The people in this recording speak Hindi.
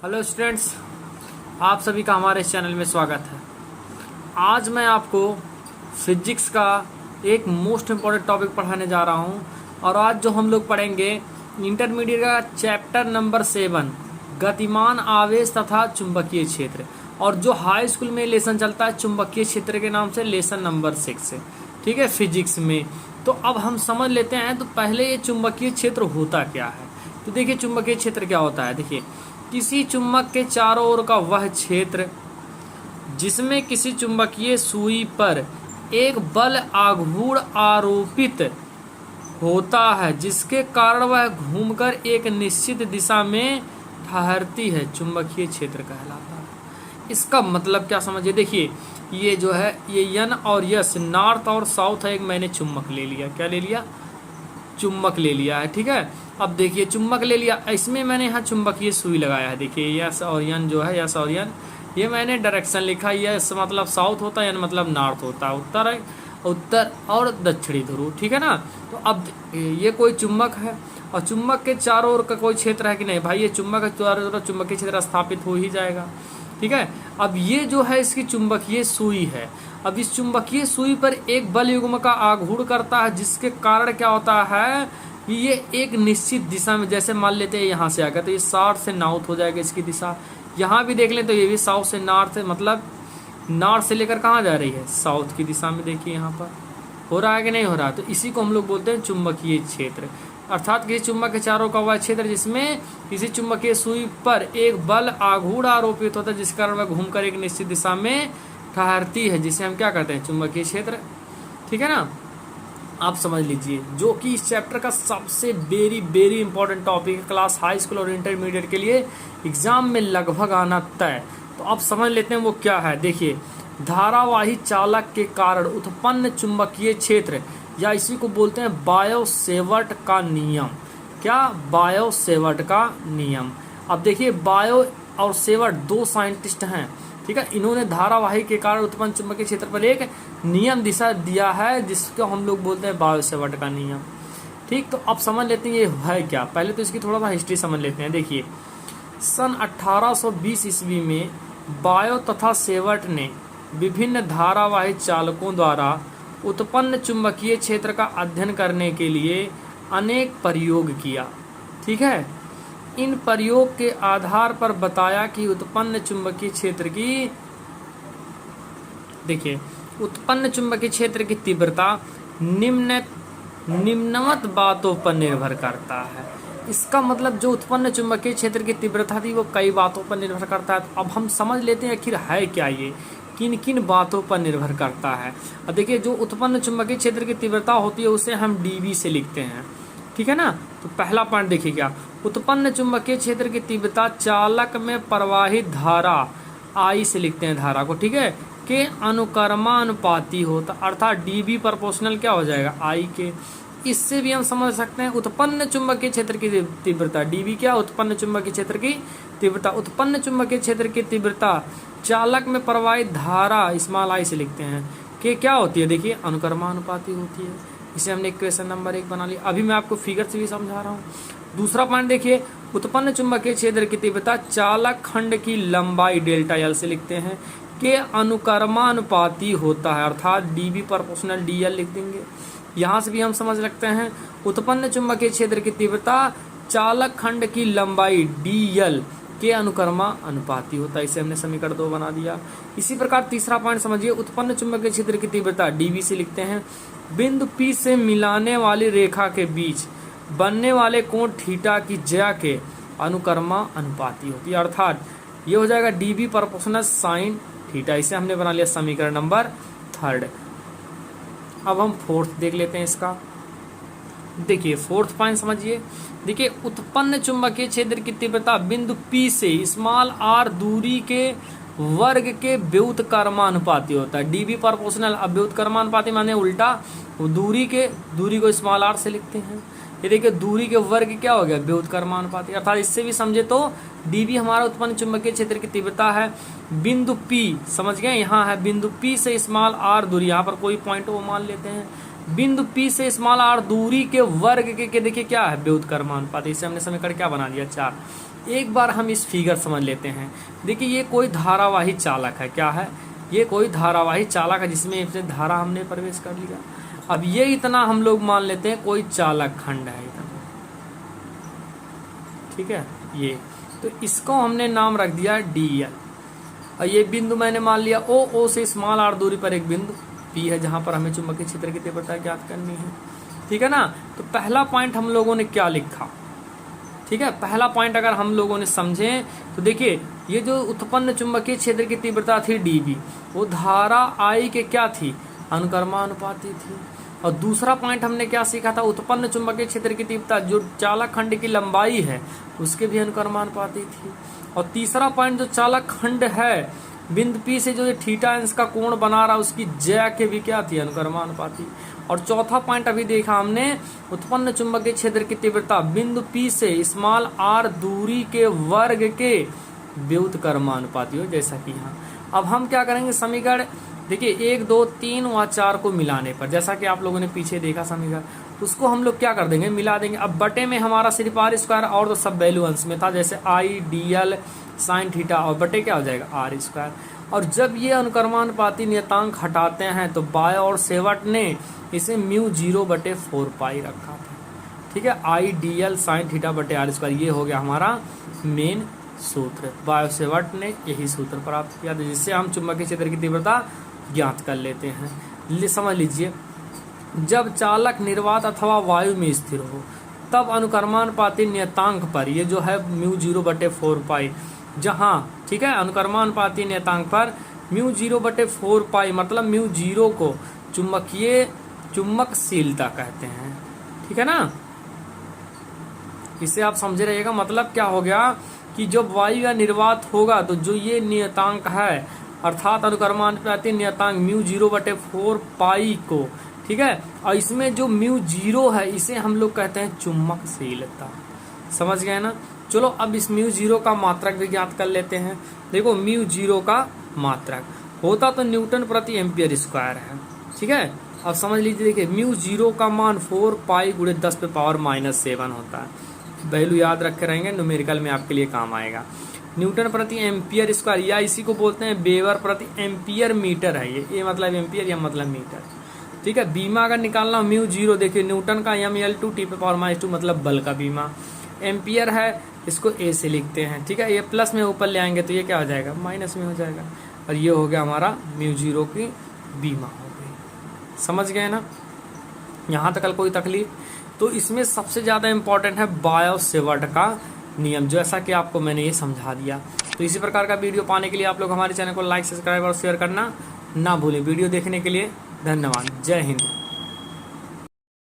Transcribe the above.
हेलो स्टूडेंट्स, आप सभी का हमारे इस चैनल में स्वागत है। आज मैं आपको फिजिक्स का एक मोस्ट इम्पॉर्टेंट टॉपिक पढ़ाने जा रहा हूं और आज जो हम लोग पढ़ेंगे इंटरमीडिएट का चैप्टर नंबर 7 गतिमान आवेश तथा चुंबकीय क्षेत्र, और जो हाई स्कूल में लेसन चलता है चुंबकीय क्षेत्र के नाम से लेसन नंबर 6 है। ठीक है, फिजिक्स में। तो अब हम समझ लेते हैं। तो पहले ये चुंबकीय क्षेत्र होता क्या है। तो देखिए चुंबकीय क्षेत्र क्या होता है। देखिए, किसी चुंबक के चारों ओर का वह क्षेत्र जिसमें किसी चुंबकीय सुई पर एक बल आघूर्ण आरोपित होता है, जिसके कारण वह घूमकर एक निश्चित दिशा में ठहरती है, चुंबकीय क्षेत्र कहलाता है। इसका मतलब क्या समझिए। देखिए ये जो है ये यन और यस, नॉर्थ और साउथ है। एक मैंने चुंबक ले लिया। क्या ले लिया? चुंबक ले लिया है। ठीक है, अब देखिए चुंबक ले लिया, इसमें मैंने यहाँ चुंबकीय सुई लगाया है। देखिए यस और यन जो है, यस और यन, ये मैंने डायरेक्शन लिखा। यस मतलब साउथ होता है, यन मतलब नॉर्थ होता है, उत्तर और दक्षिणी ध्रुव। ठीक है ना। तो अब ये कोई चुंबक है और चुंबक के चारों ओर का कोई क्षेत्र है कि नहीं भाई। ये चुंबक के चारों ओर चुंबकीय क्षेत्र स्थापित हो ही जाएगा। ठीक है, अब ये जो है इसकी चुंबकीय सुई है। अब इस चुंबकीय सुई पर एक बल युग्म का आघूर्ण करता है, जिसके कारण क्या होता है कि ये एक निश्चित दिशा में, जैसे मान लेते हैं यहाँ से आ गया तो ये साउथ से नॉर्थ हो जाएगा इसकी दिशा। यहाँ भी देख लें तो ये भी साउथ से नॉर्थ है, मतलब नॉर्थ से लेकर कहाँ जा रही है? साउथ की दिशा में। देखिए यहाँ पर हो रहा है कि नहीं हो रहा है। तो इसी को हम लोग बोलते हैं चुंबकीय क्षेत्र, अर्थात किसी चुंबक के चारों का वह क्षेत्र जिसमें किसी चुंबकीय सुई पर एक बल आघूर्ण आरोपित होता है, जिस कारण वह घूमकर एक निश्चित दिशा में ठहरती है, जिसे हम क्या कहते हैं? चुंबकीय क्षेत्र। ठीक है ना। आप समझ लीजिए, जो कि इस चैप्टर का सबसे वेरी वेरी इंपॉर्टेंट टॉपिक है, क्लास हाई स्कूल और इंटरमीडिएट के लिए एग्जाम में लगभग आना तय। तो आप समझ लेते हैं वो क्या है। देखिए, धारावाही चालक के कारण उत्पन्न चुंबकीय क्षेत्र, या इसी को बोलते हैं बायो-सेवर्ट का नियम। क्या? बायो-सेवर्ट का नियम। अब देखिए बायो और सेवर्ट दो साइंटिस्ट हैं। ठीक है, इन्होंने धारावाही के कारण उत्पन्न चुंबकीय क्षेत्र पर एक नियम दिशा दिया है, जिसको हम लोग बोलते हैं बायो-सेवर्ट का नियम। ठीक, तो अब समझ लेते हैं ये है क्या। पहले तो इसकी थोड़ा सा हिस्ट्री समझ लेते हैं। देखिए, सन 1820 ईस्वी में बायो तथा सेवर्ट ने विभिन्न धारावाही चालकों द्वारा उत्पन्न चुंबकीय क्षेत्र का अध्ययन करने के लिए अनेक प्रयोग किया। ठीक है, इन प्रयोग के आधार पर बताया कि उत्पन्न चुंबकीय क्षेत्र की, देखिए उत्पन्न चुंबकीय क्षेत्र की तीव्रता निम्नवत बातों पर निर्भर करता है। इसका मतलब जो उत्पन्न चुंबकीय क्षेत्र की तीव्रता थी वो कई बातों पर निर्भर करता है। तो अब हम समझ लेते हैं आखिर है क्या ये, किन किन बातों पर निर्भर करता है। अब देखिए, जो उत्पन्न चुंबकीय क्षेत्र की तीव्रता होती है उसे हम डीवी से लिखते हैं। ठीक है ना। तो पहला पॉइंट देखिए, क्या उत्पन्न चुंबकीय क्षेत्र की तीव्रता चालक में प्रवाहित धारा आई से लिखते हैं धारा को, ठीक है, के अनुक्रमानुपाती होता, अर्थात डीबी प्रोपोर्शनल क्या हो जाएगा? आई के। इससे भी हम समझ सकते हैं उत्पन्न चुंबकीय क्षेत्र की तीव्रता डीबी क्या? उत्पन्न चुंबकीय क्षेत्र की तीव्रता। उत्पन्न चुंबकीय क्षेत्र की तीव्रता चालक में प्रवाहित धारा स्मॉल आई से लिखते हैं कि क्या होती है? देखिए अनुक्रमानुपाती होती है। इसे हमने इक्वेशन नंबर 1 बना लिया। अभी मैं आपको फिगर से भी समझा रहा हूँ। दूसरा पॉइंट देखिए, उत्पन्न चुंबकीय क्षेत्र की तीव्रता चालक खंड की लंबाई डेल्टा एल से लिखते हैं के अनुक्रमानुपाती होता है, अर्थात डीबी प्रोपोर्शनल डी एल लिख देंगे। यहाँ से भी हम समझ सकते हैं उत्पन्न चुंबकीय क्षेत्र की तीव्रता चालक खंड की लंबाई डी एल के अनुक्रमानुपाती होता है। इसे हमने समीकरण 2 बना दिया। इसी प्रकार तीसरा पॉइंट समझिए, उत्पन्न चुंबकीय क्षेत्र की तीव्रता डीवी से लिखते हैं बिंदु पी से मिलाने वाली रेखा के बीच बनने वाले कोण थीटा की ज्या के अनुक्रमानुपाती होती है, अर्थात ये हो जाएगा डीबी प्रोपोर्शनल साइन थीटा। इसे हमने बना लिया समीकरण नंबर 3। अब हम फोर्थ देख लेते हैं इसका। देखिए फोर्थ पॉइंट समझिए। देखिए, उत्पन्न चुंबकीय क्षेत्र की तीव्रता बिंदु P से स्मॉल r दूरी के वर्ग के व्युत्क्रमानुपाती होता है। डीबी प्रोपोर्शनल, अब व्युत्क्रमानुपाती माने उल्टा, दूरी को स्मॉल r से लिखते हैं। ये देखिए दूरी के वर्ग क्या हो गया? व्युत्क्रमानुपाती। अर्थात इससे भी समझे तो डीबी हमारा उत्पन्न चुंबकीय क्षेत्र की तीव्रता है बिंदु P, समझ गए, यहाँ है बिंदु P से स्मॉल r दूरी, यहाँ पर कोई पॉइंट वो मान लेते हैं, बिंदु P से स्मॉल r दूरी के वर्ग के देखिए क्या है, व्युत्क्रमानुपात। इसे हमने समीकरण क्या बना दिया, 4। एक बार हम इस फिगर समझ लेते हैं। देखिए ये कोई धारावाही चालक है, क्या है, ये कोई धारावाही चालक है जिसमें इससे धारा हमने प्रवेश कर लिया। अब ये इतना हम लोग मान लेते हैं कोई चालक खंड है इतना, ठीक है। ये तो इसको हमने नाम रख दिया DL। और ये बिंदु मैंने मान लिया O से स्मॉल r दूरी पर एक बिंदु P है जहां पर हमें चुंबकीय क्षेत्र की तीव्रता ज्ञात करनी है, ठीक है ना। तो पहला पॉइंट हम लोगों ने क्या लिखा, ठीक है। पहला पॉइंट अगर हम लोगों ने समझे तो देखिए ये जो उत्पन्न चुंबकीय क्षेत्र की तीव्रता थी dB, वो धारा I के क्या थी, अनुक्रमानुपाती थी। और दूसरा पॉइंट हमने क्या सीखा था, उत्पन्न चुंबकीय क्षेत्र की तीव्रता जो चालक खंड की लंबाई है उसके भी अनुक्रमानुपाती थी। और तीसरा पॉइंट जो चालक खंड है बिंदु P से जो थीटा अंश का कोण बना रहा उसकी ज्या के भी क्या थी, अनुक्रमानुपाती। और चौथा पॉइंट अभी देखा हमने, उत्पन्न चुंबकीय क्षेत्र की तीव्रता बिंदु P से स्मॉल r दूरी के वर्ग के व्युत्क्रमानुपाती हो, जैसा कि यहाँ। अब हम क्या करेंगे, समीकरण देखिए 1, 2, 3 व 4 को मिलाने पर, जैसा कि आप लोगों ने पीछे देखा समीकरण, उसको हम लोग क्या कर देंगे, मिला देंगे। अब बटे में हमारा सिर्फ r स्क्वायर और तो सब वैल्यू अंश में था, जैसे I dl साइन थीटा, और बटे क्या हो जाएगा, r स्क्वायर। और जब ये अनुक्रमानुपाती नियतांक हटाते हैं तो बाय और सेवट ने इसे μ0/4 रखा था, ठीक है। I dl साइन थीटा बटे r स्क्वायर, ये हो गया हमारा मेन सूत्र। बाय और सेवट ने यही सूत्र प्राप्त किया था, जिससे हम चुंबकीय क्षेत्र की तीव्रता ज्ञात कर लेते हैं। समझ लीजिए, जब चालक निर्वात अथवा वायु में स्थिर हो तब अनुक्रमानुपाती नियतांक पर, ये जो है μ0/4, जहां, ठीक है, अनुक्रमानुपाती नियतांक पर μ0/4, मतलब μ0 को चुंबकशीलता कहते हैं, ठीक है ना। इसे आप समझे रहिएगा। मतलब क्या हो गया कि जब वायु या निर्वात होगा तो जो ये नियतांक है, अर्थात अनुक्रमानुपाती नियतांक μ0/4 को, ठीक है, और इसमें जो μ0 है इसे हम लोग कहते हैं चुंबकशीलता। समझ गए ना। चलो अब इस μ0 का मात्रक भी ज्ञात कर लेते हैं। देखो म्यू0 का मात्रक होता तो न्यूटन प्रति एम्पियर स्क्वायर है, ठीक है। अब समझ लीजिए, देखिए म्यू0 का मान 4 पाई गुणे 10⁻⁻7 होता है। वैल्यू याद रखे रहेंगे, न्यूमेरिकल में आपके लिए काम आएगा। न्यूटन प्रति एम्पियर स्क्वायर, या इसी को बोलते हैं वेबर प्रति एम्पियर मीटर है। ये मतलब एम्पियर, या मतलब मीटर, ठीक है। बीमा अगर निकालना म्यू0, देखिए न्यूटन का mL2 T⁻², मतलब बल का बीमा। एम्पियर है, इसको ए से लिखते हैं, ठीक है। ये प्लस में ऊपर ले आएंगे तो ये क्या हो जाएगा, माइनस में हो जाएगा। और ये हो गया हमारा म्यू0 की बीमा हो गई। समझ गए ना, यहाँ तक कोई तकलीफ। तो इसमें सबसे ज़्यादा इंपॉर्टेंट है बायो सेवर्ट का नियम, जैसा कि आपको मैंने ये समझा दिया। तो इसी प्रकार का वीडियो पाने के लिए आप लोग हमारे चैनल को लाइक, सब्सक्राइब और शेयर करना ना भूलें। वीडियो देखने के लिए धन्यवाद। जय हिंद।